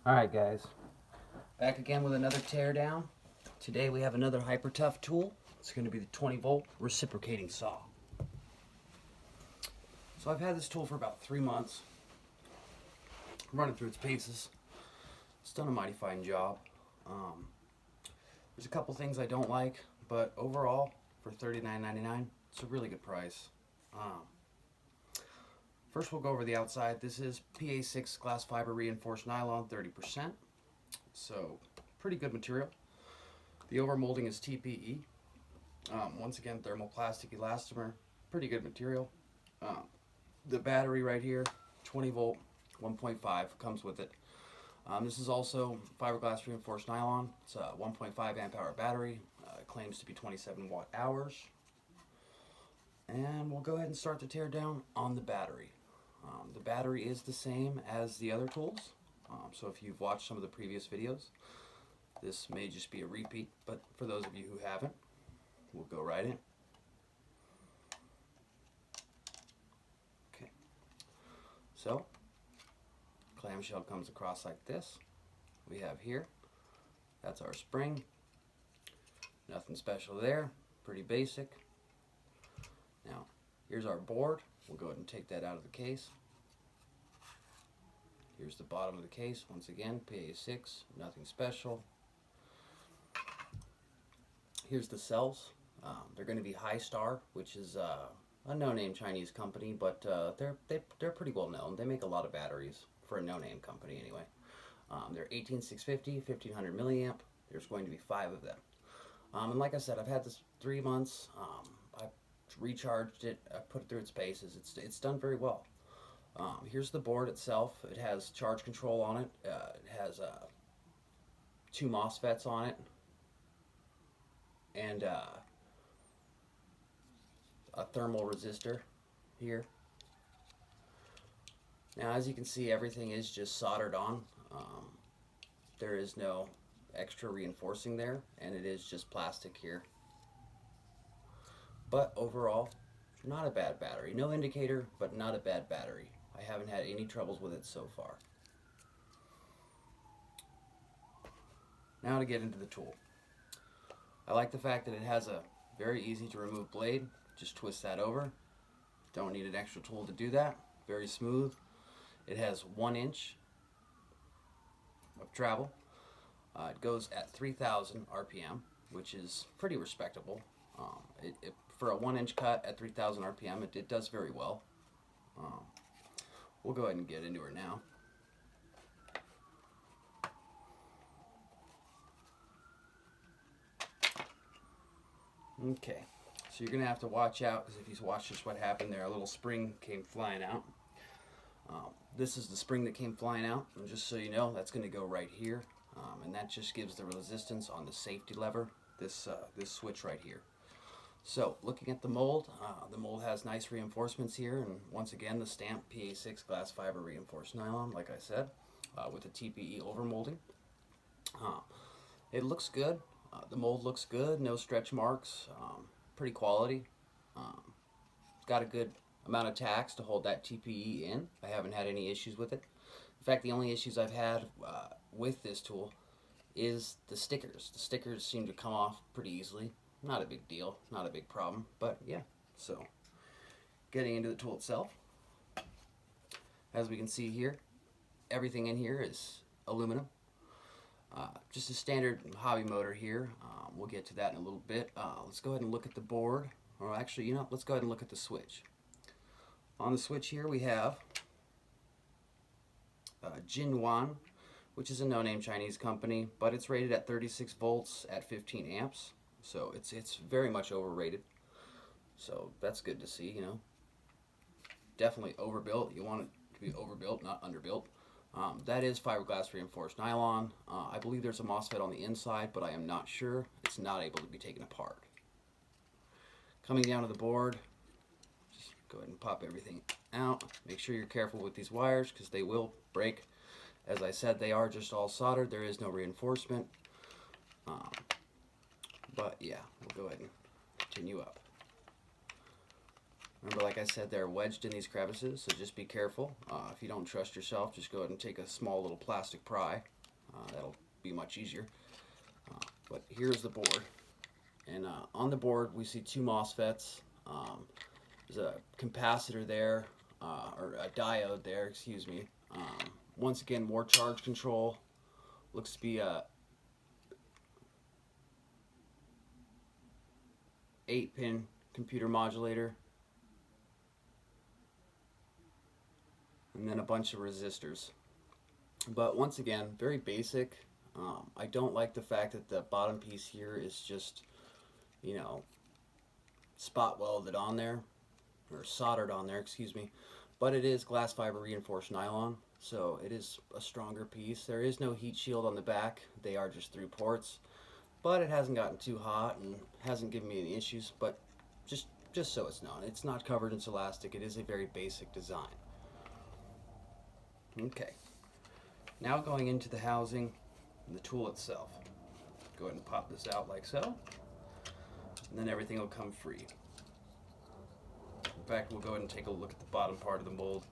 Alright guys, back again with another teardown. Today we have another hyper tough tool. It's going to be the 20-volt reciprocating saw. So I've had this tool for about 3 months. I'm running through its paces. It's done a mighty fine job. There's a couple things I don't like, but overall for $39.99 it's a really good price. First we'll go over the outside. This is PA6 glass fiber reinforced nylon 30%. So pretty good material. The overmolding is TPE. Once again, thermoplastic elastomer. Pretty good material. The battery right here, 20 volt, 1.5 comes with it. This is also fiberglass reinforced nylon. It's a 1.5 amp hour battery. It claims to be 27 watt hours. And we'll go ahead and start the tear down on the battery. The battery is the same as the other tools. So if you've watched some of the previous videos, this may just be a repeat, but for those of you who haven't, we'll go right in. Okay. So, clamshell comes across like this. We have here, that's our spring. Nothing special there, pretty basic. Now, here's our board. We'll go ahead and take that out of the case. Here's the bottom of the case. Once again, PA6, nothing special. Here's the cells. They're going to be High Star, which is a no-name Chinese company, but they're pretty well known. They make a lot of batteries for a no-name company anyway. They're 18650, 1500 milliamp. There's going to be 5 of them. And like I said, I've had this 3 months. I've recharged it. I put it through its paces. It's done very well. Here's the board itself. It has charge control on it. It has 2 MOSFETs on it, and a thermal resistor here. Now, as you can see, everything is just soldered on. There is no extra reinforcing there, and it is just plastic here. But overall, not a bad battery. No indicator, but not a bad battery. I haven't had any troubles with it so far. Now to get into the tool. I like the fact that it has a very easy to remove blade. Just twist that over. Don't need an extra tool to do that. Very smooth. It has 1 inch of travel. It goes at 3,000 RPM, which is pretty respectable. For a 1 inch cut at 3,000 RPM, it does very well. We'll go ahead and get into her now. Okay, so you're going to have to watch out, because if you watch just what happened there, a little spring came flying out. This is the spring that came flying out, and just so you know, that's going to go right here, and that just gives the resistance on the safety lever, this switch right here. So, looking at the mold has nice reinforcements here, and once again, the stamp PA6 glass fiber reinforced nylon, like I said, with a TPE overmolding. It looks good. The mold looks good, no stretch marks, pretty quality. It's got a good amount of tacks to hold that TPE in. I haven't had any issues with it. In fact, the only issues I've had with this tool is the stickers. The stickers seem to come off pretty easily. Not a big deal, not a big problem, but yeah. So, getting into the tool itself, as we can see here, everything in here is aluminum. Just a standard hobby motor here. We'll get to that in a little bit. Let's go ahead and look at the board, or actually, you know, let's go ahead and look at the switch. On the switch here we have Jinwan, which is a no-name Chinese company, but it's rated at 36 volts at 15 amps. So it's very much overrated. So that's good to see, you know. Definitely overbuilt. You want it to be overbuilt, not underbuilt. That is fiberglass reinforced nylon. I believe there's a MOSFET on the inside, but I am not sure. It's not able to be taken apart. Coming down to the board, just go ahead and pop everything out. Make sure you're careful with these wires, because they will break. As I said, they are just all soldered. There is no reinforcement. But yeah, we'll go ahead and continue up. Remember, like I said, they're wedged in these crevices, so just be careful. If you don't trust yourself, just go ahead and take a small little plastic pry That'll be much easier. But here's the board. And on the board, we see two MOSFETs. There's a capacitor there, or a diode there, excuse me. Once again, more charge control. Looks to be a 8-pin computer modulator. And then a bunch of resistors. But once again, very basic. I don't like the fact that the bottom piece here is just, you know, spot welded on there, or soldered on there, excuse me. But it is glass fiber reinforced nylon, so it is a stronger piece. There is no heat shield on the back. They are just through ports. But it hasn't gotten too hot and hasn't given me any issues. But just so it's not covered in elastic. It is a very basic design. Okay. Now going into the housing and the tool itself. Go ahead and pop this out like so. And then everything will come free. In fact, we'll go ahead and take a look at the bottom part of the mold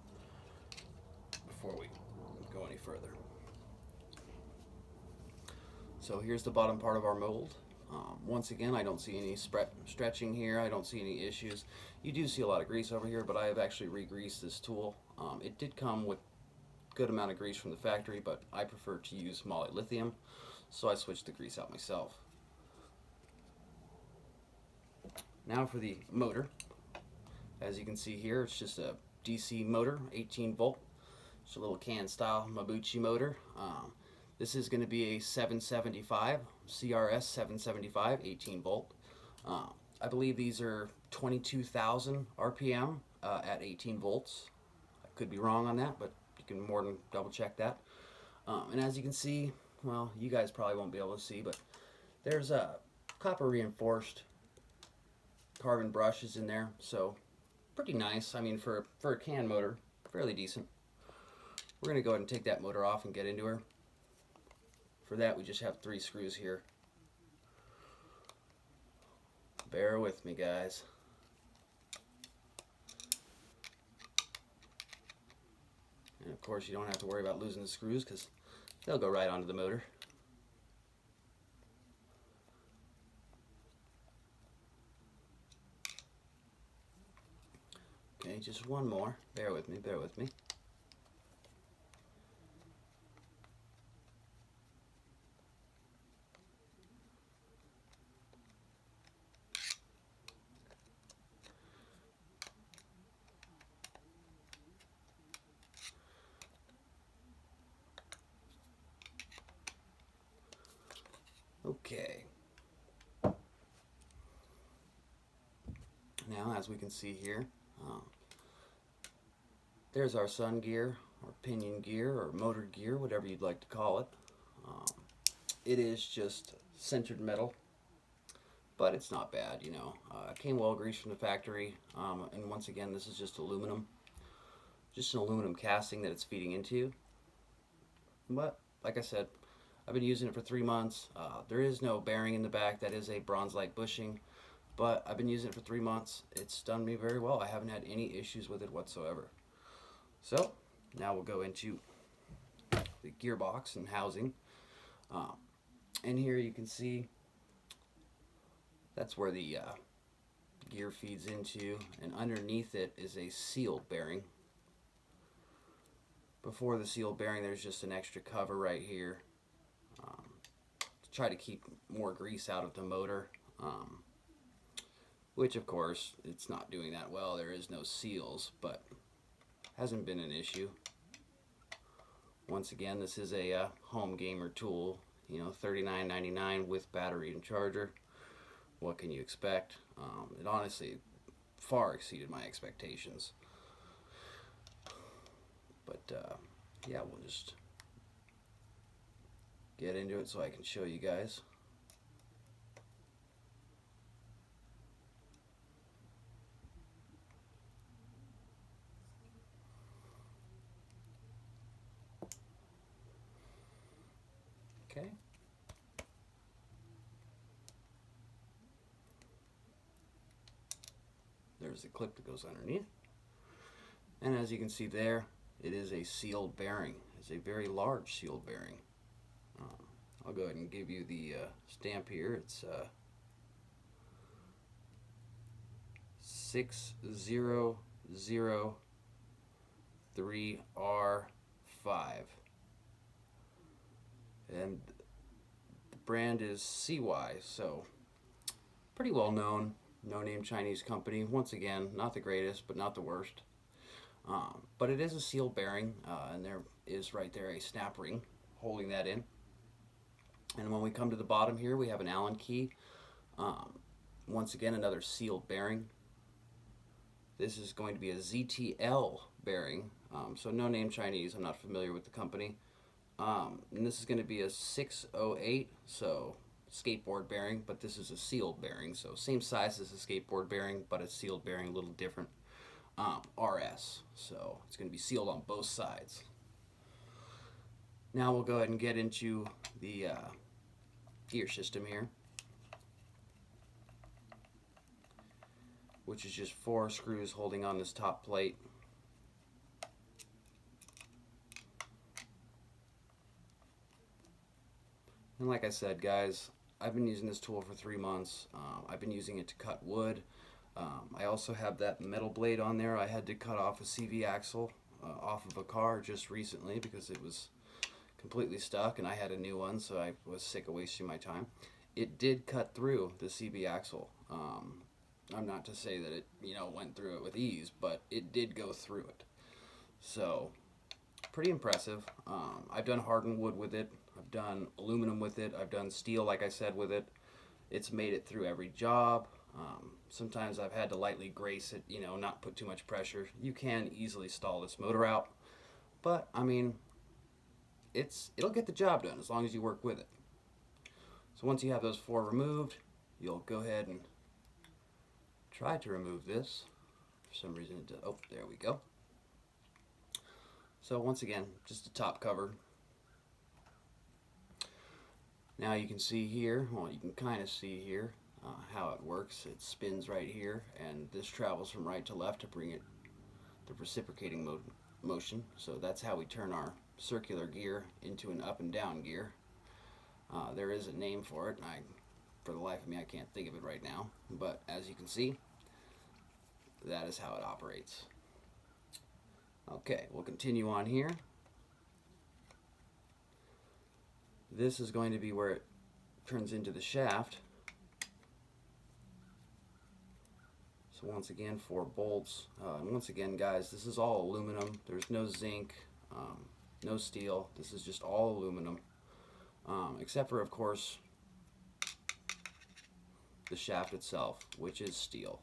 before we go any further. So here's the bottom part of our mold. Once again, I don't see any stretching here. I don't see any issues. You do see a lot of grease over here, but I have actually re-greased this tool. It did come with a good amount of grease from the factory, but I prefer to use moly lithium, so I switched the grease out myself. Now for the motor. As you can see here, it's just a DC motor, 18 volt. It's a little can style Mabuchi motor. This is going to be a 775, CRS 775, 18 volt. I believe these are 22,000 RPM at 18 volts. I could be wrong on that, but you can more than double check that. And as you can see, well, you guys probably won't be able to see, but there's a copper reinforced carbon brushes in there, so pretty nice. I mean, for a can motor, fairly decent. We're going to go ahead and take that motor off and get into her. For that, we just have 3 screws here. Bear with me, guys. And of course, you don't have to worry about losing the screws because they'll go right onto the motor. Okay, just one more. Bear with me, bear with me. Okay. Now, as we can see here, there's our sun gear, or pinion gear, or motor gear, whatever you'd like to call it. It is just sintered metal, but it's not bad, you know. It came well greased from the factory, and once again, this is just aluminum. Just an aluminum casting that it's feeding into. But, like I said, I've been using it for 3 months. There is no bearing in the back. That is a bronze-like bushing. But I've been using it for 3 months. It's done me very well. I haven't had any issues with it whatsoever. So, now we'll go into the gearbox and housing. And here you can see that's where the gear feeds into. And underneath it is a sealed bearing. Before the sealed bearing, there's just an extra cover right here. To try to keep more grease out of the motor, which of course it's not doing that well. There is no seals, but hasn't been an issue. Once again, this is a home gamer tool, you know, $39.99 with battery and charger. What can you expect? It honestly far exceeded my expectations. But yeah, we'll just get into it so I can show you guys. Okay. There's the clip that goes underneath. And as you can see there, it is a sealed bearing. It's a very large sealed bearing. I'll go ahead and give you the stamp here. It's 6003R5, and the brand is CY, so pretty well known, no-name Chinese company. Once again, not the greatest, but not the worst. But it is a seal bearing, and there is right there a snap ring holding that in. And when we come to the bottom here, we have an Allen key. Once again, another sealed bearing. This is going to be a ZTL bearing, so no name Chinese. I'm not familiar with the company. And this is going to be a 608, so skateboard bearing, but this is a sealed bearing, so same size as a skateboard bearing, but a sealed bearing, a little different. RS, so it's going to be sealed on both sides. Now we'll go ahead and get into the gear system here, which is just 4 screws holding on this top plate. And like I said, guys, I've been using this tool for 3 months. I've been using it to cut wood. I also have that metal blade on there. I had to cut off a CV axle off of a car just recently because it was completely stuck, and I had a new one, so I was sick of wasting my time. It did cut through the CV axle. I'm not to say that it, went through it with ease, but it did go through it. So, pretty impressive. I've done hardened wood with it. I've done aluminum with it. I've done steel, like I said, with it. It's made it through every job. Sometimes I've had to lightly grace it, not put too much pressure. You can easily stall this motor out, but I mean, it'll get the job done as long as you work with it. So once you have those 4 removed, you'll go ahead and try to remove this. For some reason it did. Oh, there we go. So once again, just a top cover. Now you can see here, well, you can kind of see here how it works. It spins right here, and this travels from right to left to bring it the reciprocating motion. So that's how we turn our circular gear into an up and down gear. There is a name for it, and for the life of me, I can't think of it right now. But as you can see, that is how it operates. Okay, we'll continue on here. This is going to be where it turns into the shaft. So once again, 4 bolts. And once again, guys, this is all aluminum. There's no zinc, no steel. This is just all aluminum, except for, of course, the shaft itself, which is steel.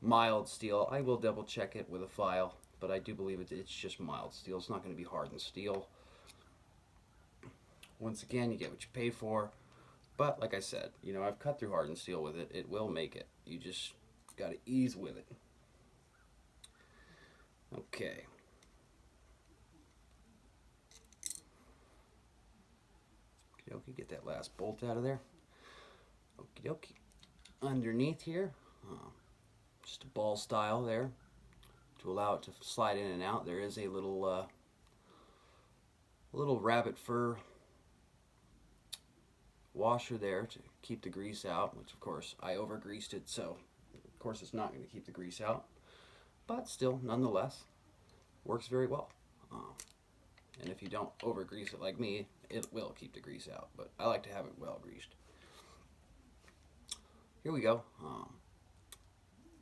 Mild steel. I will double check it with a file, but I do believe it's just mild steel. It's not going to be hardened steel. Once again, you get what you pay for. But like I said, I've cut through hardened steel with it. It will make it. You just got to ease with it. Okay. Okie dokie, get that last bolt out of there. Okie dokie. Underneath here, just a ball style there to allow it to slide in and out. There is a little rabbit fur washer there to keep the grease out, which of course I over greased it, so of course it's not going to keep the grease out, but still, nonetheless, works very well. And if you don't over grease it like me, it will keep the grease out, but I like to have it well greased. Here we go.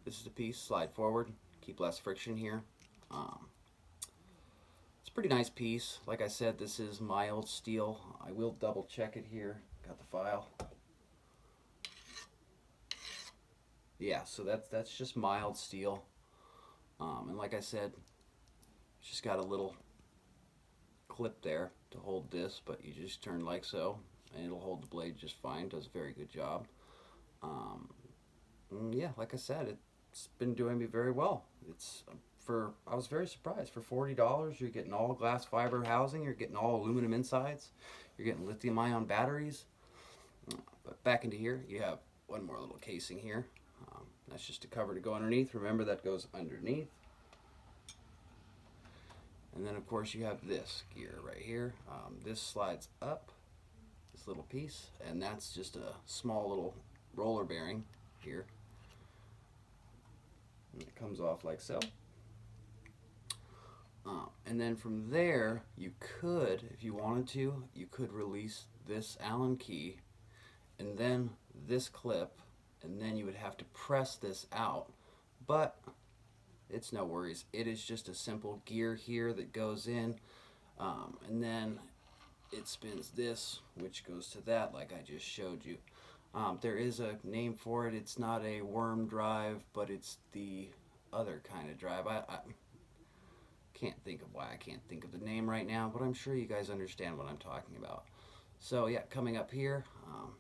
This is the piece. Slide forward, keep less friction here. It's a pretty nice piece. Like I said, this is mild steel. I will double check it here. Got the file. Yeah, so that's just mild steel. And like I said, it's just got a little clip there to hold this, but you just turn like so, and it'll hold the blade just fine. Does a very good job. Yeah, like I said, it's been doing me very well. I was very surprised. For $40, you're getting all glass fiber housing, you're getting all aluminum insides, you're getting lithium-ion batteries. But back into here, you have one more little casing here. That's just a cover to go underneath. Remember, that goes underneath. And then, of course, you have this gear right here. This slides up this little piece, and that's just a small little roller bearing here. And it comes off like so. And then from there, you could, if you wanted to, you could release this Allen key and then this clip, and then you would have to press this out. But it's no worries. It is just a simple gear here that goes in, and then it spins this, which goes to that, like I just showed you. There is a name for it. It's not a worm drive, but it's the other kind of drive. I can't think of why I can't think of the name right now, but I'm sure you guys understand what I'm talking about. So yeah, coming up here,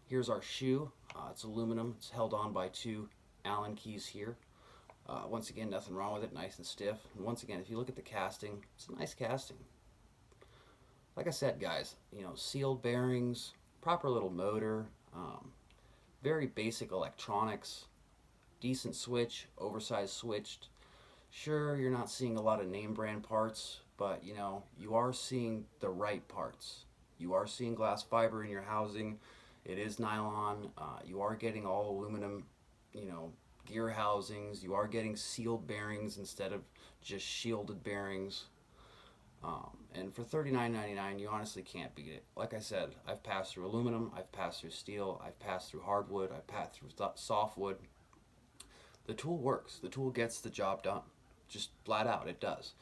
here's our shoe. It's aluminum. It's held on by 2 Allen keys here. Once again, nothing wrong with it, nice and stiff. And once again, if you look at the casting, it's a nice casting. Like I said, guys, you know, sealed bearings, proper little motor, very basic electronics, decent switch, oversized switched. Sure, you're not seeing a lot of name brand parts, but you know, you are seeing the right parts. You are seeing glass fiber in your housing. It is nylon. You are getting all aluminum, you know, gear housings. You are getting sealed bearings instead of just shielded bearings. And for $39.99, you honestly can't beat it. Like I said, I've passed through aluminum, I've passed through steel, I've passed through hardwood, I've passed through softwood. The tool works. The tool gets the job done. Just flat out, it does.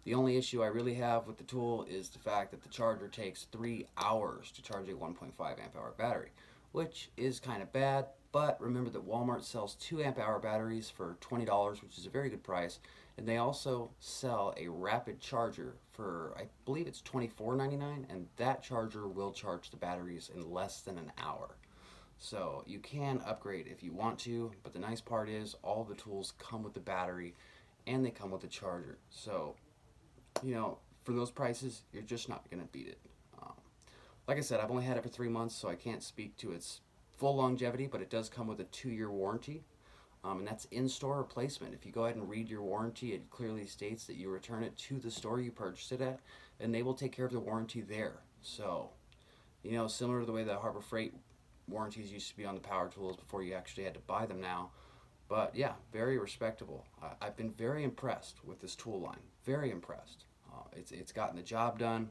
The only issue I really have with the tool is the fact that the charger takes 3 hours to charge a 1.5 amp hour battery, which is kind of bad, but remember that Walmart sells 2 amp hour batteries for $20, which is a very good price, and they also sell a rapid charger for, I believe it's $24.99, and that charger will charge the batteries in less than an hour. So you can upgrade if you want to, but the nice part is all the tools come with the battery and they come with a charger. So, you know, for those prices, you're just not going to beat it. Like I said, I've only had it for 3 months, so I can't speak to its full longevity, but it does come with a 2-year warranty, and that's in-store replacement. If you go ahead and read your warranty, it clearly states that you return it to the store you purchased it at, and they will take care of the warranty there. So, you know, similar to the way the Harbor Freight warranties used to be on the power tools before you actually had to buy them now. But yeah, very respectable. I've been very impressed with this tool line. Very impressed. It's gotten the job done.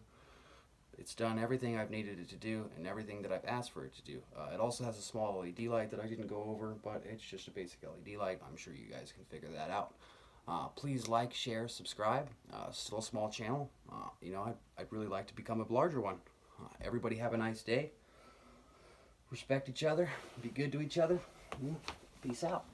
It's done everything I've needed it to do and everything that I've asked for it to do. It also has a small LED light that I didn't go over, but it's just a basic LED light. I'm sure you guys can figure that out. Please like, share, subscribe. Still a small channel. You know, I'd really like to become a larger one. Everybody have a nice day. Respect each other. Be good to each other. Peace out.